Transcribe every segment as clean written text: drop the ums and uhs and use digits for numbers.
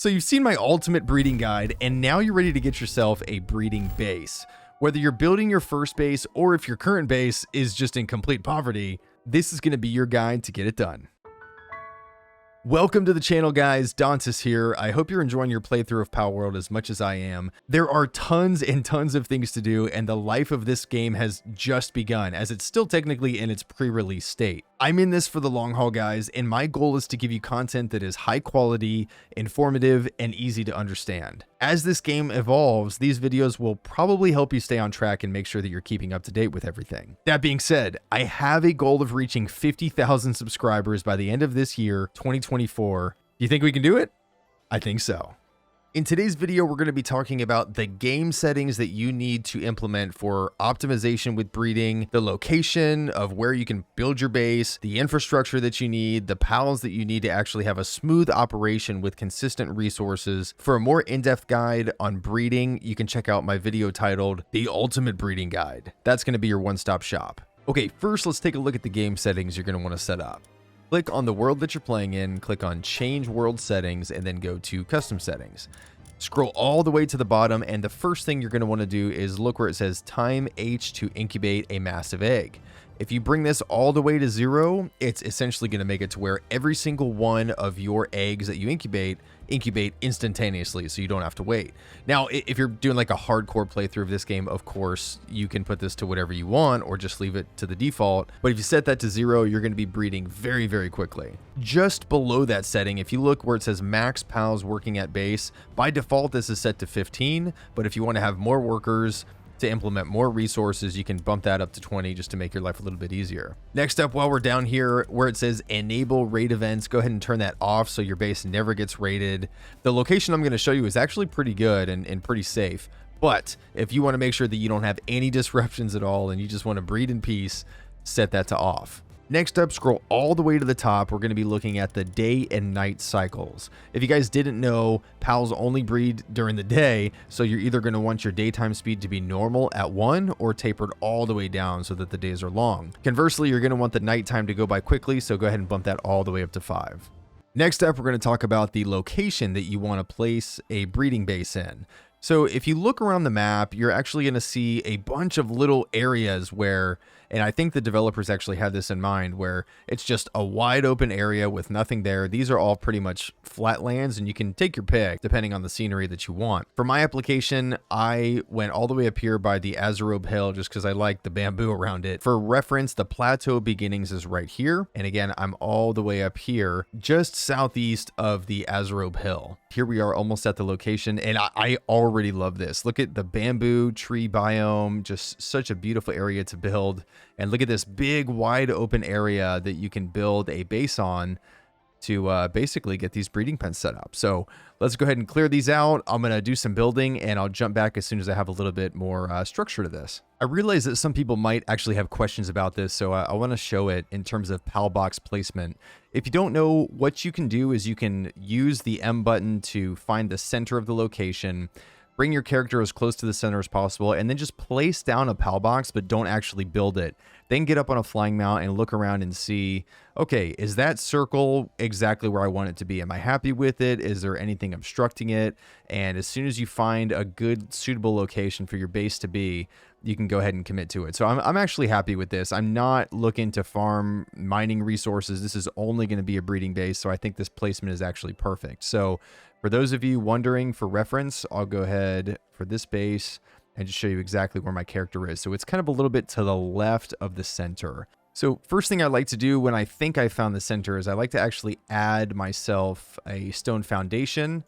So you've seen my ultimate breeding guide, and now you're ready to get yourself a breeding base. Whether you're building your first base or if your current base is just in complete poverty, this is going to be your guide to get it done. Welcome to the channel, guys. Dauntus here. I hope you're enjoying your playthrough of Palworld as much as I am. There are tons and tons of things to do, and the life of this game has just begun, as it's still technically in its pre-release state. I'm in this for the long haul, guys, and my goal is to give you content that is high quality, informative, and easy to understand. As this game evolves, these videos will probably help you stay on track and make sure that you're keeping up to date with everything. That being said, I have a goal of reaching 50,000 subscribers by the end of this year, 2024. Do you think we can do it? I think so. In today's video, we're going to be talking about the game settings that you need to implement for optimization with breeding, the location of where you can build your base, the infrastructure that you need, the pals that you need to actually have a smooth operation with consistent resources. For a more in-depth guide on breeding, you can check out my video titled The Ultimate Breeding Guide. That's going to be your one-stop shop. Okay, first let's take a look at the game settings you're going to want to set up. Click on the world that you're playing in, click on Change World Settings, and then go to Custom Settings. Scroll all the way to the bottom, and the first thing you're going to want to do is look where it says Time H to incubate a massive egg. If you bring this all the way to 0, it's essentially going to make it to where every single one of your eggs that you incubate instantaneously, so you don't have to wait. Now, if you're doing like a hardcore playthrough of this game, of course, you can put this to whatever you want or just leave it to the default. But if you set that to 0, you're going to be breeding very, very quickly. Just below that setting, if you look where it says Max Pals Working at Base, by default, this is set to 15. But if you want to have more workers, to implement more resources, you can bump that up to 20 just to make your life a little bit easier. Next up, while we're down here where it says enable raid events, go ahead and turn that off so your base never gets raided. The location I'm going to show you is actually pretty good and pretty safe. But if you want to make sure that you don't have any disruptions at all and you just want to breed in peace, set that to off. Next up, scroll all the way to the top. We're going to be looking at the day and night cycles. If you guys didn't know, pals only breed during the day, so you're either going to want your daytime speed to be normal at 1 or tapered all the way down so that the days are long. Conversely, you're going to want the nighttime to go by quickly, so go ahead and bump that all the way up to 5. Next up, we're going to talk about the location that you want to place a breeding base in. So if you look around the map, you're actually going to see a bunch of little areas where, and I think the developers actually had this in mind, where it's just a wide open area with nothing there. These are all pretty much flat lands, and you can take your pick depending on the scenery that you want. For my application, I went all the way up here by the Azarobe Hill just because I like the bamboo around it. For reference, the plateau beginnings is right here. And again, I'm all the way up here, just southeast of the Azarobe Hill. Here we are almost at the location, and I already love this. Look at the bamboo tree biome, just such a beautiful area to build. And look at this big wide open area that you can build a base on to basically get these breeding pens set up. So let's go ahead and clear these out. I'm going to do some building, and I'll jump back as soon as I have a little bit more structure to this. I realize that some people might actually have questions about this, so I want to show it in terms of pal box placement. If you don't know, what you can do is you can use the M button to find the center of the location, bring your character as close to the center as possible, and then just place down a pal box, but don't actually build it. Then get up on a flying mount and look around and see, okay, is that circle exactly where I want it to be? Am I happy with it? Is there anything obstructing it? And as soon as you find a good, suitable location for your base to be, you can go ahead and commit to it. So I'm actually happy with this. I'm not looking to farm mining resources. This is only going to be a breeding base, so I think this placement is actually perfect. So for those of you wondering, for reference, I'll go ahead for this base and just show you exactly where my character is. So it's kind of a little bit to the left of the center. So first thing I like to do when I think I found the center is I like to actually add myself a stone foundation,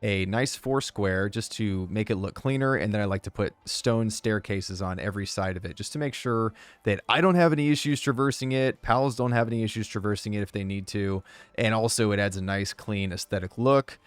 a nice 4 square just to make it look cleaner. And then I like to put stone staircases on every side of it just to make sure that I don't have any issues traversing it. Pals don't have any issues traversing it if they need to. And also it adds a nice clean aesthetic look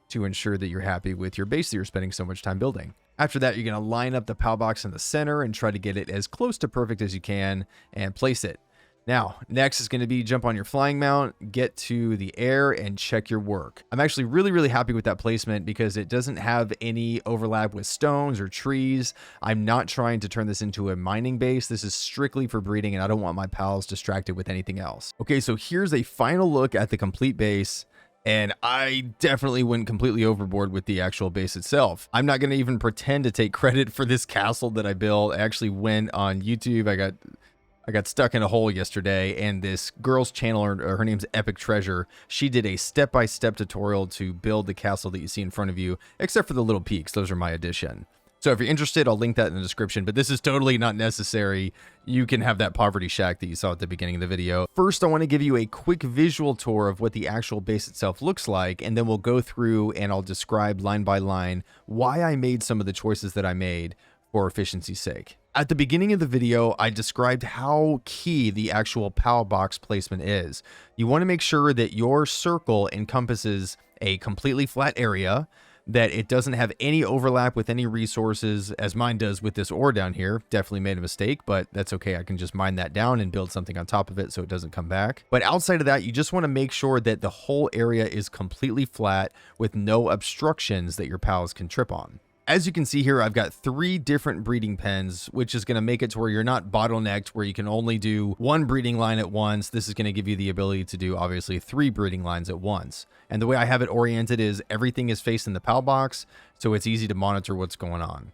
to ensure that you're happy with your base that you're spending so much time building. After that, you're going to line up the pal box in the center and try to get it as close to perfect as you can and place it. Now, next is going to be jump on your flying mount, get to the air, and check your work. I'm actually really happy with that placement because it doesn't have any overlap with stones or trees. I'm not trying to turn this into a mining base. This is strictly for breeding, and I don't want my pals distracted with anything else. Okay, so here's a final look at the complete base. And I definitely went completely overboard with the actual base itself. I'm not going to even pretend to take credit for this castle that I built. I actually went on YouTube. I got stuck in a hole yesterday, and this girl's channel, her name's Epic Treasure, she did a step-by-step tutorial to build the castle that you see in front of you, except for the little peaks. Those are my addition. So if you're interested, I'll link that in the description, but this is totally not necessary. You can have that poverty shack that you saw at the beginning of the video. First, I want to give you a quick visual tour of what the actual base itself looks like, and then we'll go through and I'll describe line by line why I made some of the choices that I made for efficiency's sake. At the beginning of the video, I described how key the actual PAL box placement is. You want to make sure that your circle encompasses a completely flat area, that it doesn't have any overlap with any resources, as mine does with this ore down here. Definitely made a mistake, but that's okay. I can just mine that down and build something on top of it so it doesn't come back. But outside of that, you just want to make sure that the whole area is completely flat with no obstructions that your pals can trip on. As you can see here, I've got 3 different breeding pens, which is going to make it to where you're not bottlenecked, where you can only do 1 breeding line at once. This is going to give you the ability to do, obviously, 3 breeding lines at once. And the way I have it oriented is everything is facing the PAL box, so it's easy to monitor what's going on.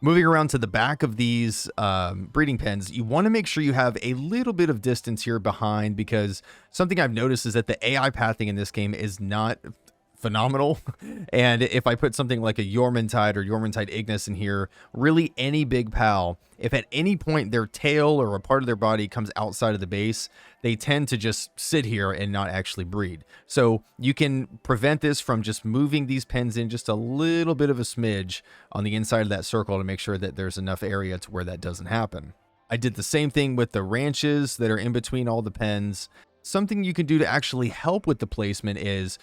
Moving around to the back of these breeding pens, you want to make sure you have a little bit of distance here behind, because something I've noticed is that the AI pathing in this game is not phenomenal. And if I put something like a Yormantide or Yormantide Ignis in here, really any big pal, if at any point their tail or a part of their body comes outside of the base, they tend to just sit here and not actually breed. So you can prevent this from just moving these pens in just a little bit of a smidge on the inside of that circle to make sure that there's enough area to where that doesn't happen. I did the same thing with the ranches that are in between all the pens. Something you can do to actually help with the placement is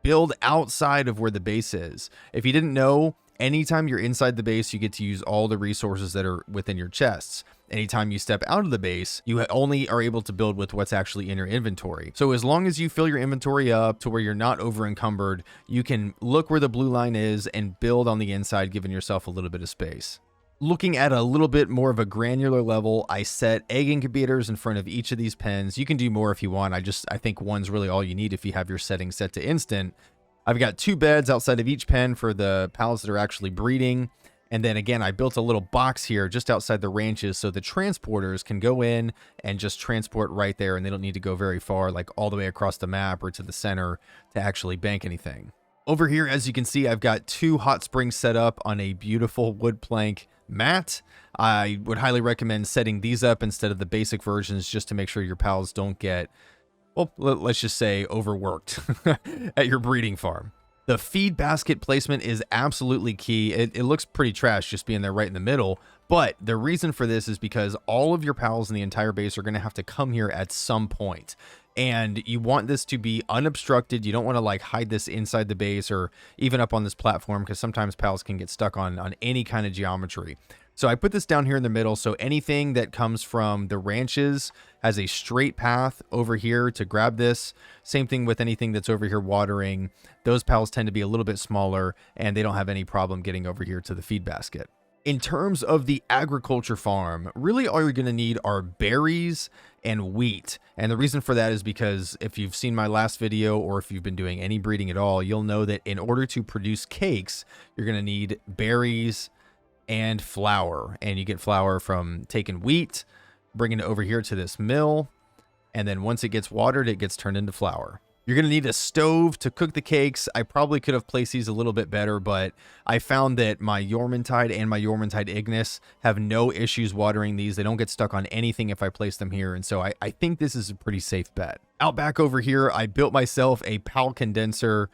build outside of where the base is. If you didn't know, anytime you're inside the base, you get to use all the resources that are within your chests. Anytime you step out of the base, you only are able to build with what's actually in your inventory. So as long as you fill your inventory up to where you're not over encumbered, you can look where the blue line is and build on the inside, giving yourself a little bit of space. Looking at a little bit more of a granular level, I set egg incubators in front of each of these pens. You can do more if you want. I think one's really all you need if you have your settings set to instant. I've got 2 beds outside of each pen for the pals that are actually breeding. And then again, I built a little box here just outside the ranches so the transporters can go in and just transport right there, and they don't need to go very far, like all the way across the map or to the center to actually bank anything. Over here, as you can see, I've got 2 hot springs set up on a beautiful wood plank mat. I would highly recommend setting these up instead of the basic versions, just to make sure your pals don't get, well, let's just say overworked at your breeding farm. The feed basket placement is absolutely key. It looks pretty trash just being there right in the middle, but the reason for this is because all of your pals in the entire base are going to have to come here at some point. And you want this to be unobstructed. You don't want to like hide this inside the base or even up on this platform, because sometimes pals can get stuck on any kind of geometry. So I put this down here in the middle, so anything that comes from the ranches has a straight path over here to grab this. Same thing with anything that's over here watering. Those pals tend to be a little bit smaller, and they don't have any problem getting over here to the feed basket. In terms of the agriculture farm, really all you're going to need are berries and wheat. And the reason for that is because if you've seen my last video, or if you've been doing any breeding at all, you'll know that in order to produce cakes, you're going to need berries and flour. And you get flour from taking wheat, bringing it over here to this mill, and then once it gets watered, it gets turned into flour. You're going to need a stove to cook the cakes. I probably could have placed these a little bit better, but I found that my Yormantide and my Yormantide Ignis have no issues watering these. They don't get stuck on anything if I place them here, and so I think this is a pretty safe bet. Out back over here, I built myself a PAL condenser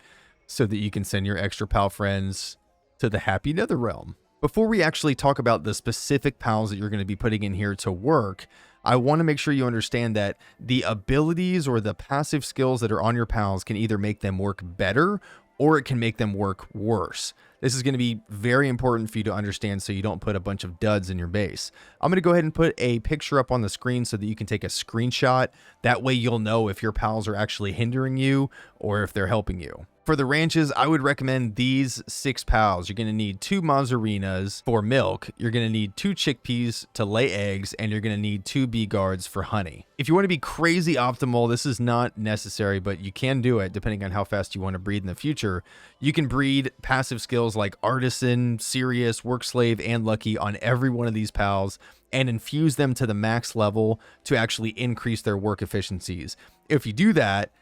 so that you can send your extra PAL friends to the happy nether realm. Before we actually talk about the specific pals that you're going to be putting in here to work, I want to make sure you understand that the abilities or the passive skills that are on your pals can either make them work better or it can make them work worse. This is going to be very important for you to understand so you don't put a bunch of duds in your base. I'm going to go ahead and put a picture up on the screen so that you can take a screenshot. That way you'll know if your pals are actually hindering you or if they're helping you. For the ranches, I would recommend these 6 pals. You're going to need 2 Mazarinas for milk. You're going to need 2 chickpeas to lay eggs, and you're going to need 2 bee guards for honey. If you want to be crazy optimal, this is not necessary, but you can do it depending on how fast you want to breed in the future. You can breed passive skills like Artisan, Serious, Work Slave, and Lucky on every one of these pals and infuse them to the max level to actually increase their work efficiencies. If you do that,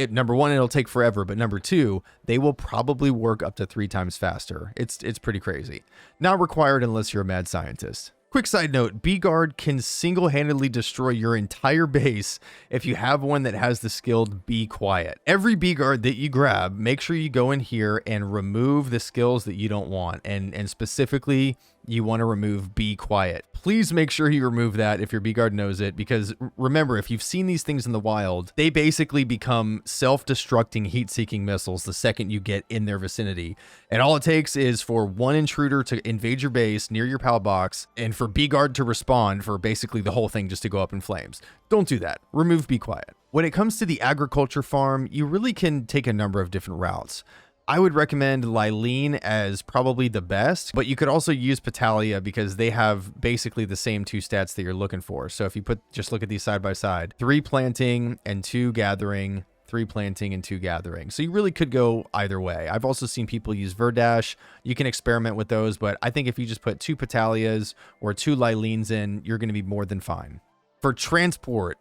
number one, it'll take forever, but number two, they will probably work up to 3 times faster. It's pretty crazy. Not required unless you're a mad scientist. Quick side note, Bee Guard can single-handedly destroy your entire base if you have one that has the skilled Be Quiet. Every Bee Guard that you grab, make sure you go in here and remove the skills that you don't want. And specifically, you want to remove Be Quiet. Please make sure you remove that if your Bee Guard knows it, because remember, if you've seen these things in the wild, they basically become self-destructing heat-seeking missiles the second you get in their vicinity. And all it takes is for one intruder to invade your base near your PAL box, and for Bee Guard to respond for basically the whole thing just to go up in flames. Don't do that. Remove Be Quiet. When it comes to the agriculture farm, you really can take a number of different routes. I would recommend Lylene as probably the best, but you could also use Petalia because they have basically the same 2 stats that you're looking for. So if you just look at these side by side, 3 planting and 2 gathering, 3 planting and 2 gathering. So you really could go either way. I've also seen people use Verdash. You can experiment with those, but I think if you just put 2 Petalias or 2 Lylenes in, you're going to be more than fine. For transport,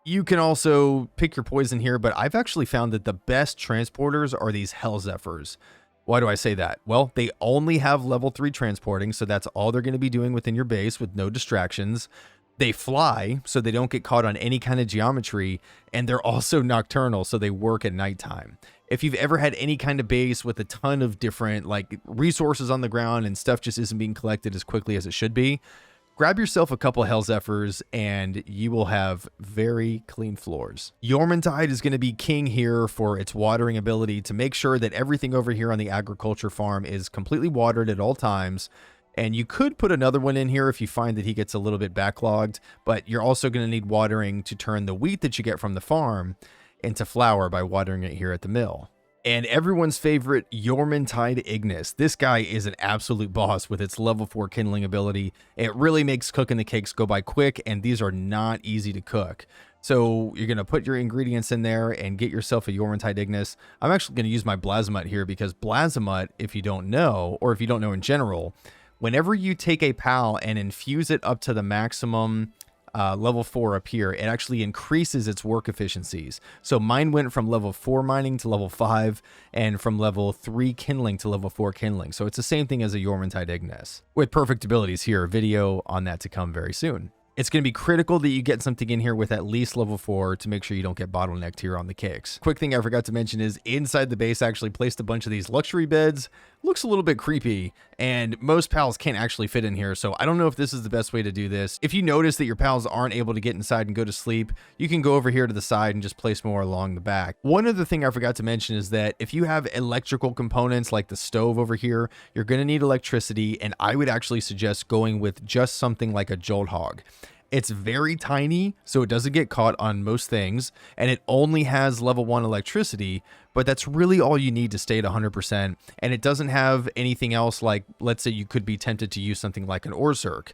you can also pick your poison here, but I've actually found that the best transporters are these Hell Zephyrs. Why do I say that? Well, they only have level 3 transporting, so that's all they're going to be doing within your base with no distractions. They fly, so they don't get caught on any kind of geometry, and they're also nocturnal, so they work at nighttime. If you've ever had any kind of base with a ton of different resources on the ground and stuff just isn't being collected as quickly as it should be, grab yourself a couple Hell Zephyrs and you will have very clean floors. Yormantide is going to be king here for its watering ability to make sure that everything over here on the agriculture farm is completely watered at all times. And you could put another one in here if you find that he gets a little bit backlogged, but you're also going to need watering to turn the wheat that you get from the farm into flour by watering it here at the mill. And everyone's favorite Yormantide Ignis. This guy is an absolute boss with its level 4 kindling ability. It really makes cooking the cakes go by quick, and these are not easy to cook. So you're going to put your ingredients in there and get yourself a Yormantide Ignis. I'm actually going to use my Blazamut here because Blazamut, if you don't know, or if you don't know in general, whenever you take a PAL and infuse it up to the maximum level 4 up here, it actually increases its work efficiencies. So mine went from level 4 mining to level 5 and from level 3 kindling to level 4 kindling. So it's the same thing as a Yormantide Ignis with perfect abilities here. Video on that to come very soon. It's going to be critical that you get something in here with at least level 4 to make sure you don't get bottlenecked here on the cakes. Quick thing I forgot to mention is inside the base I actually placed a bunch of these luxury beds. Looks a little bit creepy, and most pals can't actually fit in here, so I don't know if this is the best way to do this. If you notice that your pals aren't able to get inside and go to sleep, you can go over here to the side and just place more along the back. One other thing I forgot to mention is that if you have electrical components like the stove over here, you're going to need electricity, and I would actually suggest going with just something like a Jolt Hog. It's very tiny, so it doesn't get caught on most things, and it only has level 1 electricity, but that's really all you need to stay at 100%, and it doesn't have anything else like, let's say you could be tempted to use something like an Orzhirk.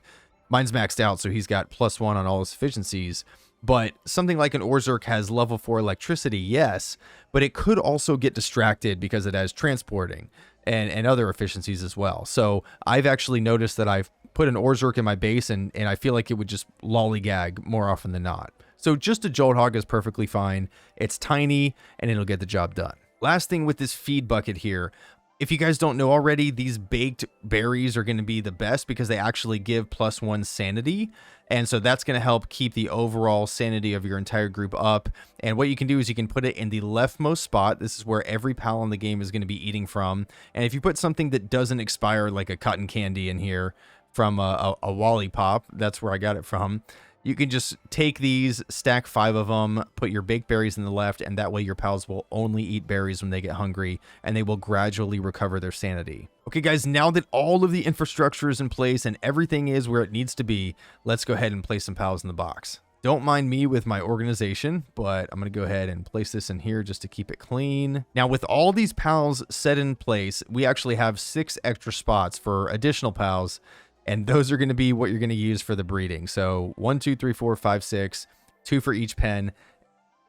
Mine's maxed out, so he's got +1 on all his efficiencies, but something like an Orzhirk has level 4 electricity, yes, but it could also get distracted because it has transporting and other efficiencies as well. So I've actually noticed that I've put an Orzhirk in my base and I feel like it would just lollygag more often than not. So just a Jolt Hog is perfectly fine. It's tiny and it'll get the job done. Last thing with this feed bucket here, if you guys don't know already, these baked berries are going to be the best because they actually give +1 sanity. And so that's going to help keep the overall sanity of your entire group up. And what you can do is you can put it in the leftmost spot. This is where every pal in the game is going to be eating from. And if you put something that doesn't expire, like a cotton candy in here from a Wally Pop, that's where I got it from. You can just take these, stack 5 of them, put your baked berries in the left, and that way your pals will only eat berries when they get hungry, and they will gradually recover their sanity. Okay, guys, now that all of the infrastructure is in place and everything is where it needs to be, let's go ahead and place some pals in the box. Don't mind me with my organization, but I'm going to go ahead and place this in here just to keep it clean. Now, with all these pals set in place, we actually have 6 extra spots for additional pals, and those are going to be what you're going to use for the breeding. So 1, 2, 3, 4, 5, 6, 2 for each pen.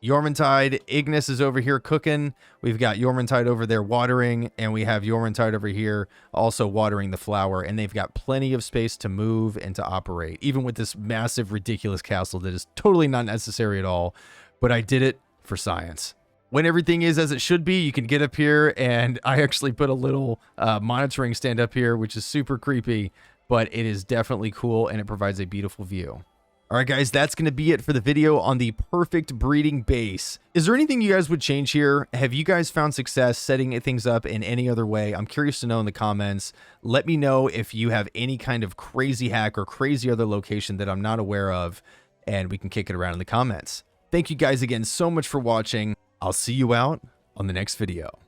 Yormantide, Ignis is over here cooking. We've got Yormantide over there watering, and we have Yormantide over here also watering the flower, and they've got plenty of space to move and to operate, even with this massive, ridiculous castle that is totally not necessary at all, but I did it for science. When everything is as it should be, you can get up here, and I actually put a little monitoring stand up here, which is super creepy, but it is definitely cool, and it provides a beautiful view. All right, guys, that's going to be it for the video on the perfect breeding base. Is there anything you guys would change here? Have you guys found success setting things up in any other way? I'm curious to know in the comments. Let me know if you have any kind of crazy hack or crazy other location that I'm not aware of, and we can kick it around in the comments. Thank you guys again so much for watching. I'll see you out on the next video.